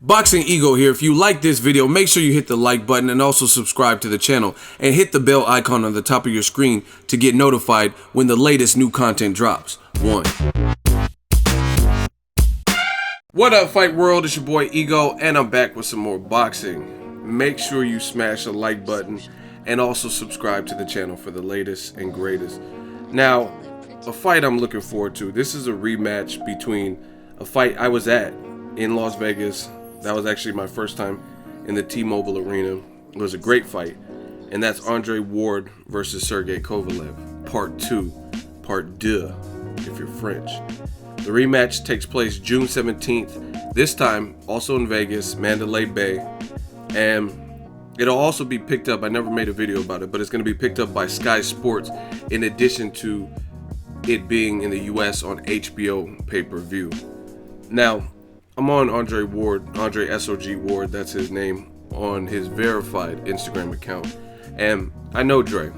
Boxing Ego here. If you like this video, make sure you hit the like button and also subscribe to the channel and hit the bell icon on the top of your screen to get notified when the latest new content drops. What up, Fight World? It's your boy Ego, and I'm back with some more boxing. Make sure you smash the like button and also subscribe to the channel for the latest and greatest. Now, a fight I'm looking forward to. This is a rematch between a fight I was at in Las Vegas. That was actually my first time in the T-Mobile Arena. It was a great fight, and that's Andre Ward versus Sergey Kovalev, part 2, part 2, if you're French. The rematch takes place June 17th, this time also in Vegas, Mandalay Bay, and it'll also be picked up, I never made a video about it, but it's going to be picked up by Sky Sports in addition to it being in the US on HBO pay-per-view. Now, I'm on Andre SOG Ward, that's his name, on his verified Instagram account. And I know Dre.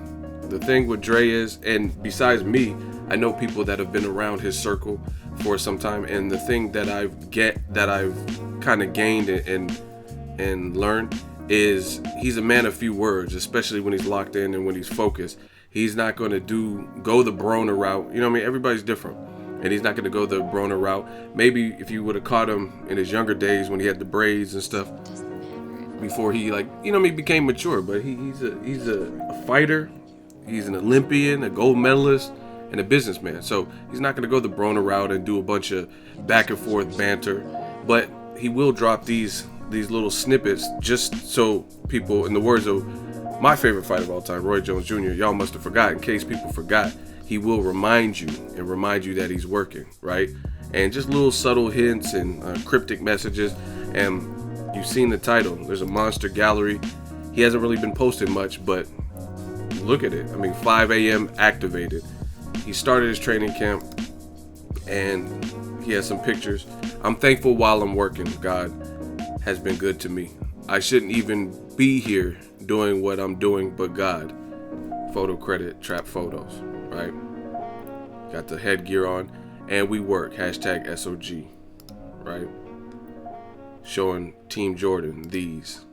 The thing with Dre is, and besides me, I know people that have been around his circle for some time. And the thing that I've kind of gained and learned is he's a man of few words, especially when he's locked in and when he's focused. He's not going to go the Broner route. You know what I mean? Everybody's different. And he's not going to go the Broner route. Maybe if you would have caught him in his younger days when he had the braids and stuff, before he became mature. But he's a fighter. He's an Olympian, a gold medalist, and a businessman. So he's not going to go the Broner route and do a bunch of back and forth banter. But he will drop these little snippets just so people, in the words of my favorite fighter of all time, Roy Jones Jr., y'all must have forgot. In case people forgot, he will remind you that he's working, right? And just little subtle hints and cryptic messages. And you've seen the title. There's a monster gallery. He hasn't really been posting much, but look at it. I mean, 5 a.m. activated. He started his training camp, and he has some pictures. I'm thankful while I'm working. God has been good to me. I shouldn't even be here doing what I'm doing, but God. Photo credit, trap photos, right? Got the headgear on, and we work. Hashtag SOG, right? Showing Team Jordan these.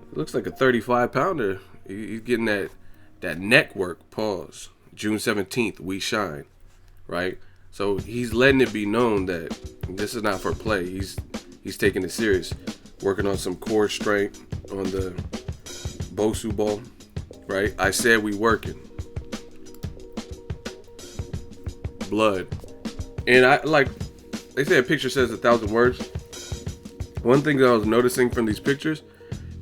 It looks like a 35-pounder. He's getting that neck work. Pause. June 17th, we shine, right? So he's letting it be known that this is not for play. He's taking it serious, working on some core strength on the Bosu ball, right? I said we working. Blood. And I like, they say a picture says 1,000 words. One thing that I was noticing from these pictures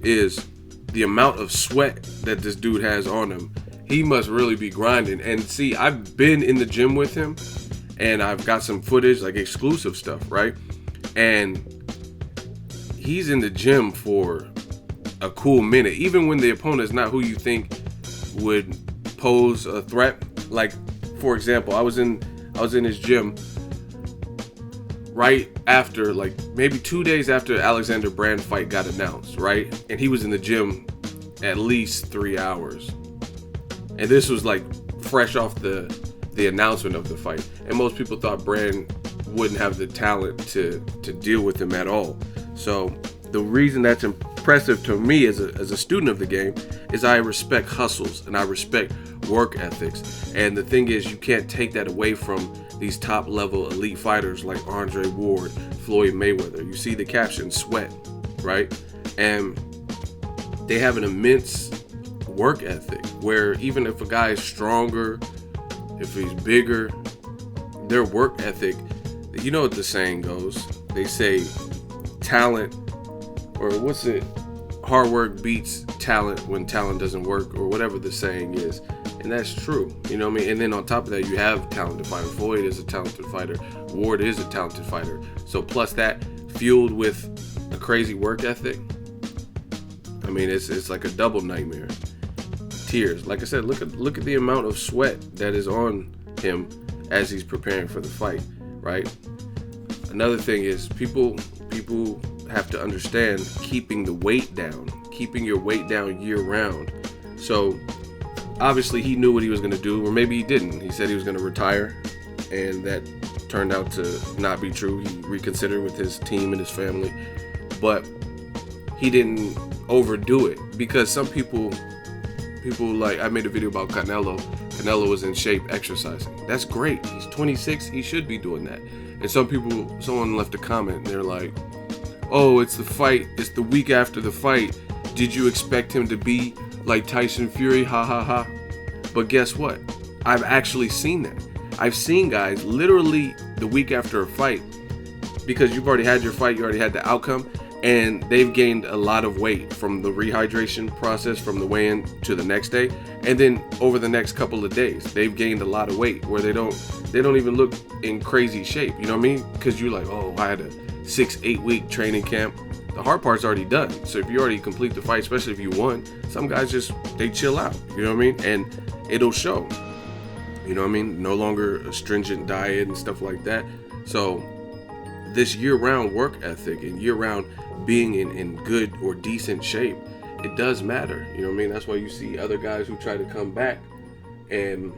is the amount of sweat that this dude has on him. He must really be grinding. And see, I've been in the gym with him, and I've got some footage, like exclusive stuff, right? And he's in the gym for a cool minute, even when the opponent is not who you think would pose a threat. Like, for example, I was in his gym right after, like maybe 2 days after Alexander Brand fight got announced, right? And he was in the gym at least 3 hours. And this was like fresh off the announcement of the fight. And most people thought Brand wouldn't have the talent to deal with him at all. So the reason that's impressive to me as a student of the game is I respect hustles and I respect work ethics. And the thing is, you can't take that away from these top level elite fighters like Andre Ward, Floyd Mayweather. You see the caption, sweat, right? And they have an immense work ethic where even if a guy is stronger, if he's bigger, their work ethic, you know what the saying goes. They say talent, or what's it? Hard work beats talent when talent doesn't work, or whatever the saying is. And that's true. You know what I mean? And then on top of that, you have talented fighter. Floyd is a talented fighter. Ward is a talented fighter. So plus that, fueled with a crazy work ethic, I mean, it's like a double nightmare. Tears. Like I said, look at the amount of sweat that is on him as he's preparing for the fight, right? Another thing is people have to understand keeping the weight down, keeping your weight down year round. So obviously he knew what he was going to do, or maybe he didn't. He said he was going to retire, and that turned out to not be true. He reconsidered with his team and his family, but he didn't overdo it, because some people like, I made a video about Canelo. Canelo was in shape exercising. That's great. He's 26. He should be doing that. And someone left a comment and they're like, oh, it's the fight. It's the week after the fight. Did you expect him to be like Tyson Fury? Ha ha ha. But guess what? I've actually seen that. I've seen guys literally the week after a fight, because you've already had your fight, you already had the outcome, and they've gained a lot of weight from the rehydration process, from the weigh-in to the next day, and then over the next couple of days they've gained a lot of weight where they don't even look in crazy shape, you know what I mean? Because you're like, oh, I had a 6-8 week training camp. The hard part's already done. So if you already complete the fight, especially if you won, some guys they chill out, you know what I mean? And it'll show, you know what I mean? No longer a stringent diet and stuff like that. So this year-round work ethic and year-round being in good or decent shape, it does matter, you know what I mean? That's why you see other guys who try to come back and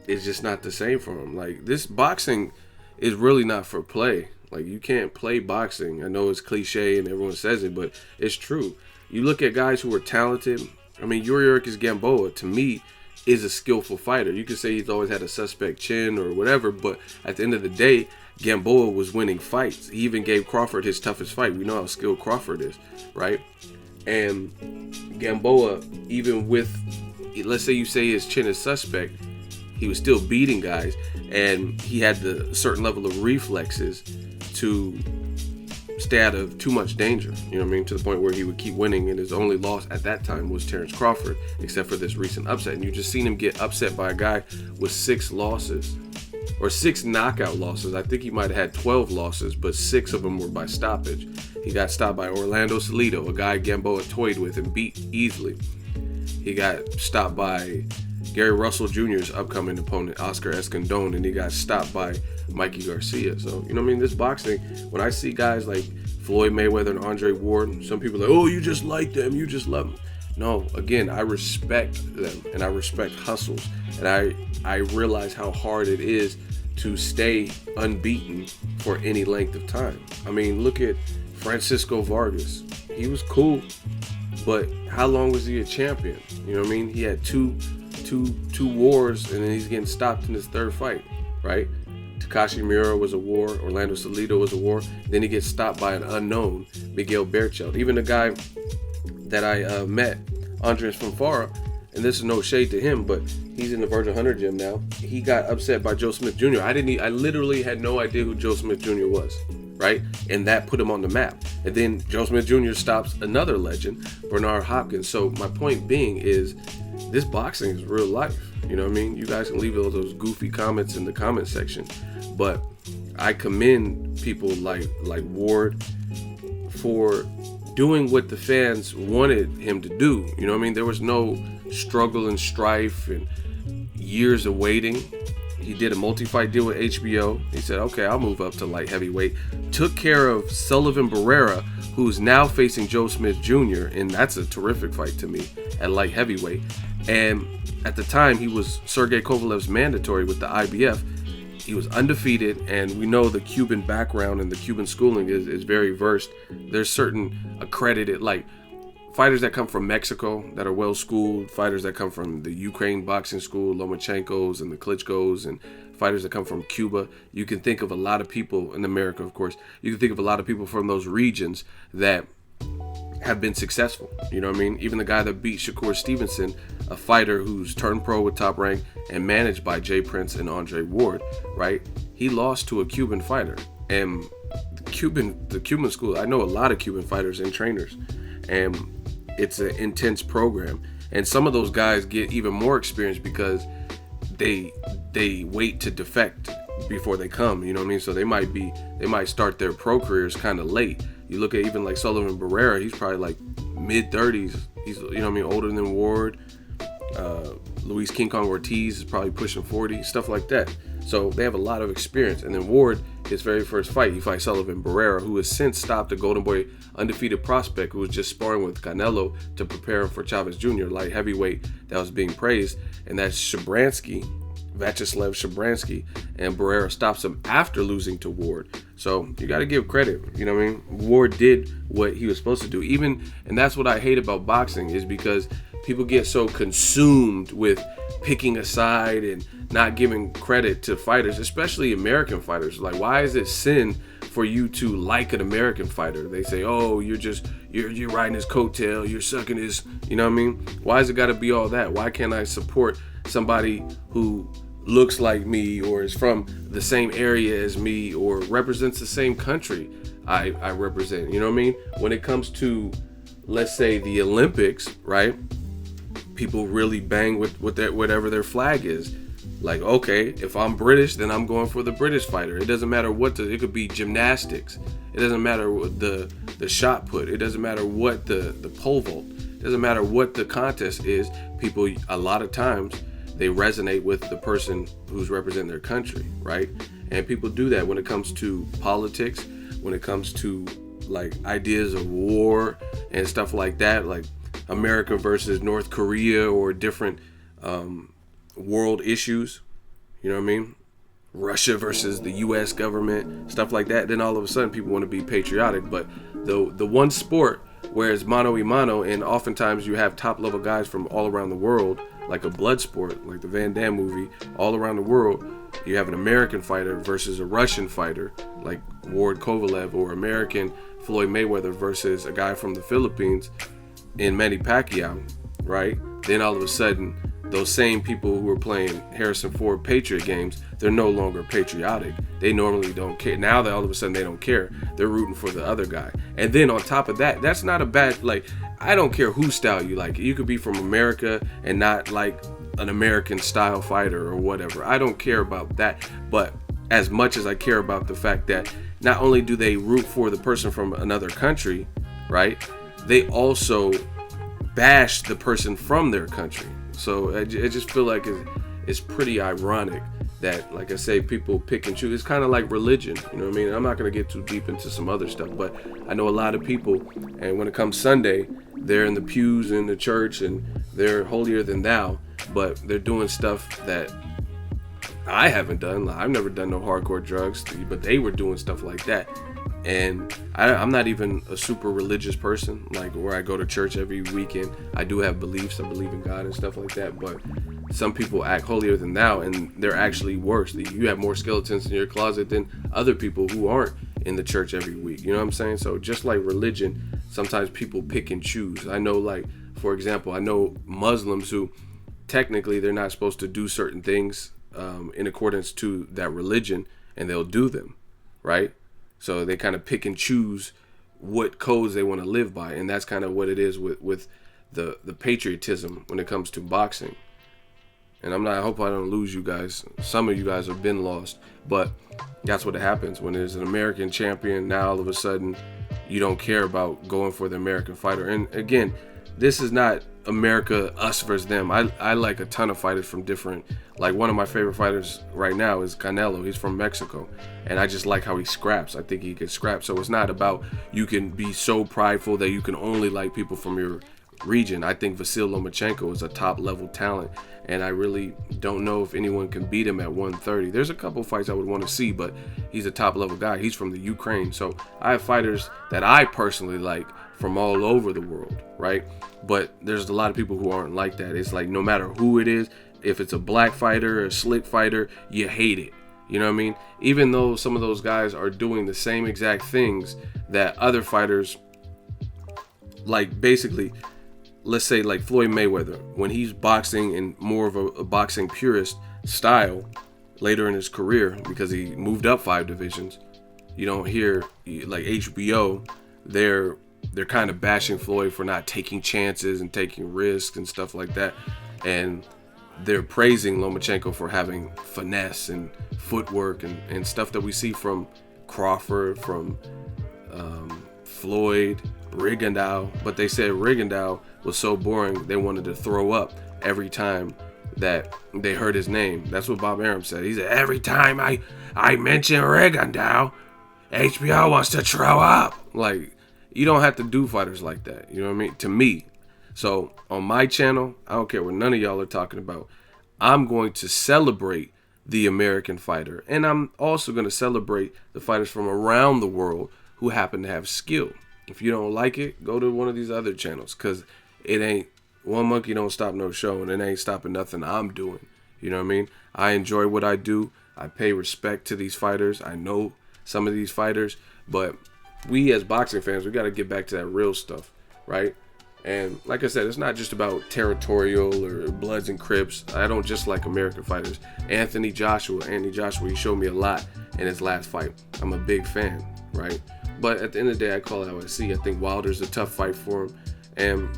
it's just not the same for them. Like, this boxing is really not for play. Like, you can't play boxing. I know it's cliche and everyone says it, but it's true. You look at guys who are talented. I mean, Yuriorkis Gamboa, to me, is a skillful fighter. You could say he's always had a suspect chin or whatever, but at the end of the day, Gamboa was winning fights. He even gave Crawford his toughest fight. We know how skilled Crawford is, right? And Gamboa, even with, let's say you say his chin is suspect, he was still beating guys, and he had the certain level of reflexes to stay out of too much danger, you know what I mean, to the point where he would keep winning, and his only loss at that time was Terrence Crawford, except for this recent upset. And you just seen him get upset by a guy with 6 losses, or 6 knockout losses. I think he might have had 12 losses, but 6 of them were by stoppage. He got stopped by Orlando Salido, a guy Gamboa toyed with and beat easily. He got stopped by Gary Russell Jr.'s upcoming opponent, Oscar Escandón, and he got stopped by Mikey Garcia. So, you know what I mean? This boxing, when I see guys like Floyd Mayweather and Andre Ward, some people are like, oh, you just like them, you just love them. No, again, I respect them, and I respect hustles, and I realize how hard it is to stay unbeaten for any length of time. I mean, look at Francisco Vargas. He was cool, but how long was he a champion? You know what I mean? He had two wars, and then he's getting stopped in his 3rd fight, right? Takashi Miura was a war. Orlando Salido was a war. Then he gets stopped by an unknown, Miguel Berchelt. Even the guy that I met, Andres Fonfara, and this is no shade to him, but he's in the Virgil Hunter gym now. He got upset by Joe Smith Jr. I literally had no idea who Joe Smith Jr. was, right? And that put him on the map. And then Joe Smith Jr. stops another legend, Bernard Hopkins. So my point being is, this boxing is real life. You know what I mean? You guys can leave all those goofy comments in the comment section, but I commend people like Ward for doing what the fans wanted him to do. You know what I mean? There was no struggle and strife and years of waiting. He did a multi-fight deal with HBO. He said, okay, I'll move up to light heavyweight. Took care of Sullivan Barrera, who's now facing Joe Smith Jr., and that's a terrific fight to me at light heavyweight. And at the time, he was Sergey Kovalev's mandatory with the IBF. He was undefeated, and we know the Cuban background and the Cuban schooling is very versed. There's certain accredited, like, fighters that come from Mexico that are well schooled, fighters that come from the Ukraine boxing school, Lomachenkos and the Klitschkos, and fighters that come from Cuba. You can think of a lot of people in America, of course. You can think of a lot of people from those regions that have been successful. You know what I mean? Even the guy that beat Shakur Stevenson, a fighter who's turned pro with Top Rank and managed by Jay Prince and Andre Ward, right? He lost to a Cuban fighter. And the Cuban school, I know a lot of Cuban fighters and trainers, and it's an intense program. And some of those guys get even more experience because they wait to defect before they come, you know what I mean? So they might start their pro careers kind of late. You look at even like Sullivan Barrera, he's probably like mid-30s. He's, you know what I mean, older than Ward. Luis King Kong Ortiz is probably pushing 40, stuff like that. So they have a lot of experience. And then Ward, his very first fight, he fights Sullivan Barrera, who has since stopped a Golden Boy undefeated prospect who was just sparring with Canelo to prepare him for Chavez Jr., light heavyweight that was being praised. And that's Shabransky, Vyacheslav Shabransky, and Barrera stops him after losing to Ward. So you got to give credit. You know what I mean? Ward did what he was supposed to do. And that's what I hate about boxing, is because people get so consumed with picking a side and not giving credit to fighters, especially American fighters. Like, why is it sin for you to like an American fighter? They say, oh, you're riding his coattail, you're sucking his, you know what I mean? Why has it got to be all that? Why can't I support somebody who looks like me, or is from the same area as me, or represents the same country I represent? You know what I mean? When it comes to, let's say, the Olympics, right? People really bang with whatever their flag is. Like, okay, if I'm British, then I'm going for the British fighter. It doesn't matter it could be gymnastics. It doesn't matter what the shot put. It doesn't matter what the pole vault. It doesn't matter what the contest is. People, a lot of times, they resonate with the person who's representing their country, right? And people do that when it comes to politics, when it comes to like ideas of war and stuff like that, like America versus North Korea, or different world issues, you know what I mean? Russia versus the US government, stuff like that. Then all of a sudden people want to be patriotic. But the one sport where it's mano a mano, and oftentimes you have top level guys from all around the world, like a blood sport, like the Van Damme movie, all around the world, you have an American fighter versus a Russian fighter, like WARD-KOVALEV, or American Floyd Mayweather versus a guy from the Philippines in Manny Pacquiao, right? Then all of a sudden, those same people who were playing Harrison Ford Patriot games, they're no longer patriotic. They normally don't care. Now that all of a sudden they don't care, they're rooting for the other guy. And then on top of that, that's not a bad, like, I don't care whose style you like. You could be from America and not like an American style fighter or whatever. I don't care about that. But as much as I care about the fact that not only do they root for the person from another country, right? They also bash the person from their country. So I just feel like it's pretty ironic that, like I say, people pick and choose. It's kind of like religion, you know what I mean? I'm not going to get too deep into some other stuff, but I know a lot of people, and when it comes Sunday, they're in the pews in the church and they're holier than thou, but they're doing stuff that I haven't done. I've never done no hardcore drugs, but they were doing stuff like that. And I'm not even a super religious person, like where I go to church every weekend. I do have beliefs. I believe in God and stuff like that. But some people act holier than thou, and they're actually worse. You have more skeletons in your closet than other people who aren't in the church every week. You know what I'm saying? So just like religion, sometimes people pick and choose. I know, like, for example, I know Muslims who technically they're not supposed to do certain things in accordance to that religion, and they'll do them, right? So they kind of pick and choose what codes they want to live by, and that's kind of what it is with the patriotism when it comes to boxing. And I hope I don't lose you guys. Some of you guys have been lost, but that's what happens when there's an American champion. Now all of a sudden you don't care about going for the American fighter. And again, this is not America, us versus them. I like a ton of fighters from different, like one of my favorite fighters right now is Canelo. He's from Mexico, and I just like how he scraps. I think he can scrap. So it's not about you can be so prideful that you can only like people from your region. I think Vasyl Lomachenko is a top level talent, and I really don't know if anyone can beat him at 130. There's a couple fights I would want to see, but he's a top level guy. He's from the Ukraine. So I have fighters that I personally like from all over the world, right? But there's a lot of people who aren't like that. It's like no matter who it is, if it's a black fighter, a slick fighter, you hate it. You know what I mean? Even though some of those guys are doing the same exact things that other fighters, like basically, let's say like Floyd Mayweather, when he's boxing in more of a boxing purist style later in his career, because he moved up 5 divisions, you don't hear like HBO, they're kind of bashing Floyd for not taking chances and taking risks and stuff like that. And they're praising Lomachenko for having finesse and footwork and stuff that we see from Crawford, from Floyd, Rigondeaux. But they said Rigondeaux was so boring they wanted to throw up every time that they heard his name. That's what Bob Arum said. He said, every time I mention Rigondeaux, HBO wants to throw up. Like, you don't have to do fighters like that. You know what I mean? To me. So on my channel, I don't care what none of y'all are talking about. I'm going to celebrate the American fighter, and I'm also going to celebrate the fighters from around the world who happen to have skill. If you don't like it, go to one of these other channels, because it ain't, one monkey don't stop no show, and it ain't stopping nothing I'm doing. You know what I mean? I enjoy what I do. I pay respect to these fighters. I know some of these fighters, but we as boxing fans, we got to get back to that real stuff, right? And like I said, it's not just about territorial or Bloods and Crips. I don't just like American fighters. Anthony Joshua, he showed me a lot in his last fight. I'm a big fan, right? But at the end of the day, I call it how I see. I think Wilder's a tough fight for him, and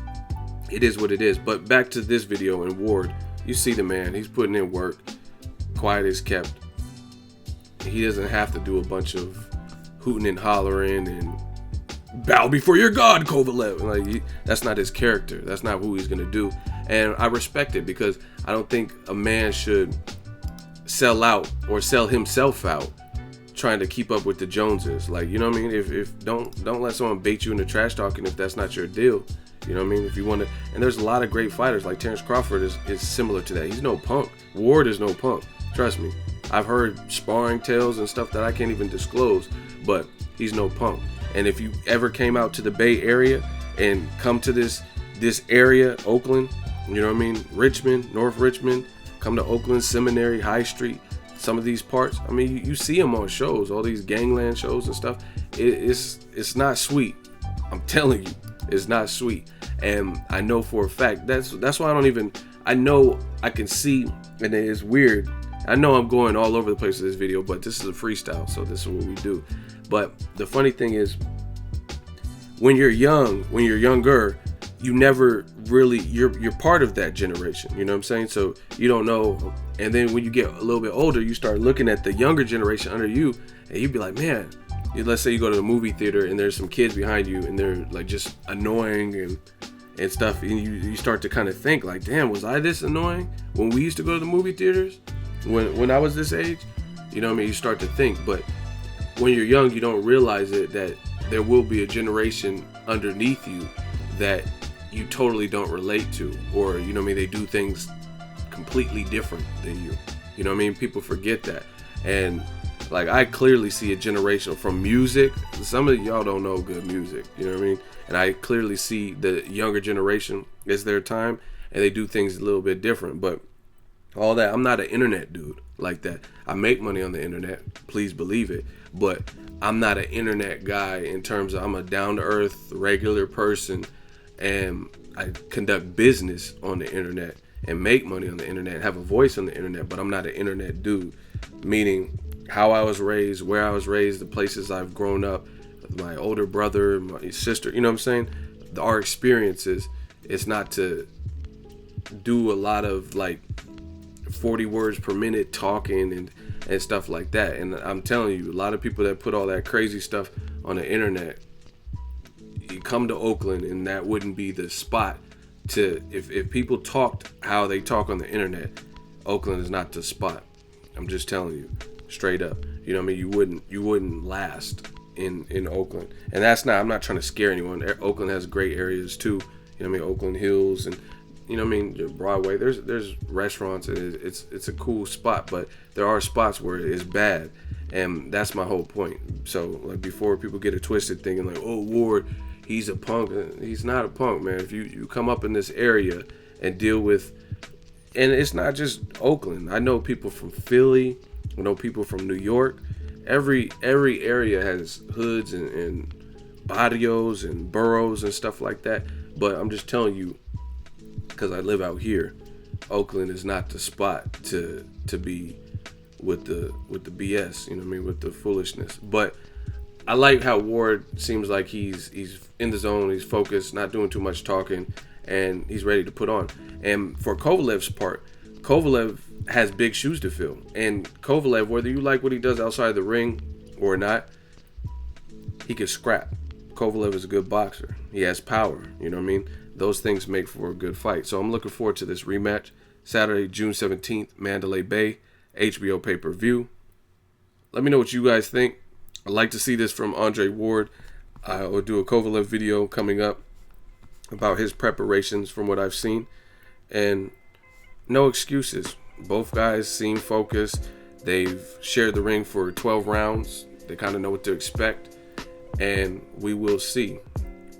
it is what it is. But back to this video in Ward, you see the man. He's putting in work. Quiet is kept. He doesn't have to do a bunch of hooting and hollering and bow before your God, Kovalev. Like, that's not his character. That's not who he's gonna do. And I respect it, because I don't think a man should sell out or sell himself out trying to keep up with the Joneses. Like, you know what I mean? If don't let someone bait you into trash talking if that's not your deal. You know what I mean? If you want to, and there's a lot of great fighters. Like Terrence Crawford is similar to that. He's no punk. Ward is no punk. Trust me. I've heard sparring tales and stuff that I can't even disclose, but he's no punk. And if you ever came out to the Bay Area and come to this area, Oakland, you know what I mean, Richmond, North Richmond, come to Oakland, Seminary, High Street, some of these parts, I mean, you see them on shows, all these gangland shows and stuff. It's not sweet. I'm telling you, it's not sweet. And I know for a fact, that's why I know I can see, and it is weird. I know I'm going all over the place with this video, but this is a freestyle, so this is what we do. But the funny thing is, when you're younger, you never really, you're part of that generation, you know what I'm saying? So you don't know. And then when you get a little bit older, you start looking at the younger generation under you, and you'd be like, man, let's say you go to the movie theater and there's some kids behind you and they're like just annoying and stuff, and you start to kind of think like, damn, was I this annoying when we used to go to the movie theaters when I was this age? You know what I mean? You start to think. But when you're young, you don't realize it, that there will be a generation underneath you that you totally don't relate to, or, you know what I mean, they do things completely different than you. You know what I mean? People forget that. And like, I clearly see a generation from music. Some of y'all don't know good music, you know what I mean? And I clearly see the younger generation, it's their time, and they do things a little bit different. But all that, I'm not an internet dude like that. I make money on the internet, please believe it, but I'm not an internet guy in terms of, I'm a down-to-earth regular person, and I conduct business on the internet and make money on the internet, have a voice on the internet, but I'm not an internet dude. Meaning, how I was raised, where I was raised, the places I've grown up, my older brother, my sister, you know what I'm saying? Our experiences, it's not to do a lot of like 40 words per minute talking and stuff like that. And I'm telling you, a lot of people that put all that crazy stuff on the internet, you come to Oakland and that wouldn't be the spot to, if people talked how they talk on the internet, Oakland is not the spot. I'm just telling you straight up. You know what I mean? You wouldn't last in Oakland. And that's not, I'm not trying to scare anyone. Oakland has great areas too. You know what I mean? Oakland Hills and, you know what I mean, Broadway. There's restaurants, and it's a cool spot, but there are spots where it's bad, and that's my whole point. So like, before people get it twisted thinking like, oh, Ward, he's a punk. He's not a punk, man. If you come up in this area and deal with, and it's not just Oakland. I know people from Philly. I know people from New York. Every area has hoods and barrios and boroughs and stuff like that. But I'm just telling you, because I live out here, Oakland is not the spot to be with the BS, you know what I mean, with the foolishness. But I like how Ward seems like he's in the zone, he's focused, not doing too much talking, and he's ready to put on. And for Kovalev's part, Kovalev has big shoes to fill. And Kovalev, whether you like what he does outside the ring or not, he can scrap. Kovalev is a good boxer. He has power, you know what I mean? Those things make for a good fight. So I'm looking forward to this rematch. Saturday, June 17th, Mandalay Bay, HBO pay-per-view. Let me know what you guys think. I'd like to see this from Andre Ward. I will do a Kovalev video coming up about his preparations from what I've seen. And no excuses. Both guys seem focused. They've shared the ring for 12 rounds. They kind of know what to expect. And we will see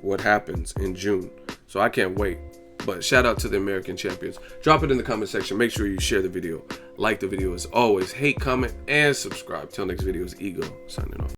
what happens in June. So I can't wait. But shout out to the American champions. Drop it in the comment section. Make sure you share the video. Like the video as always. Hate, comment, and subscribe. Till next video is Ego signing off.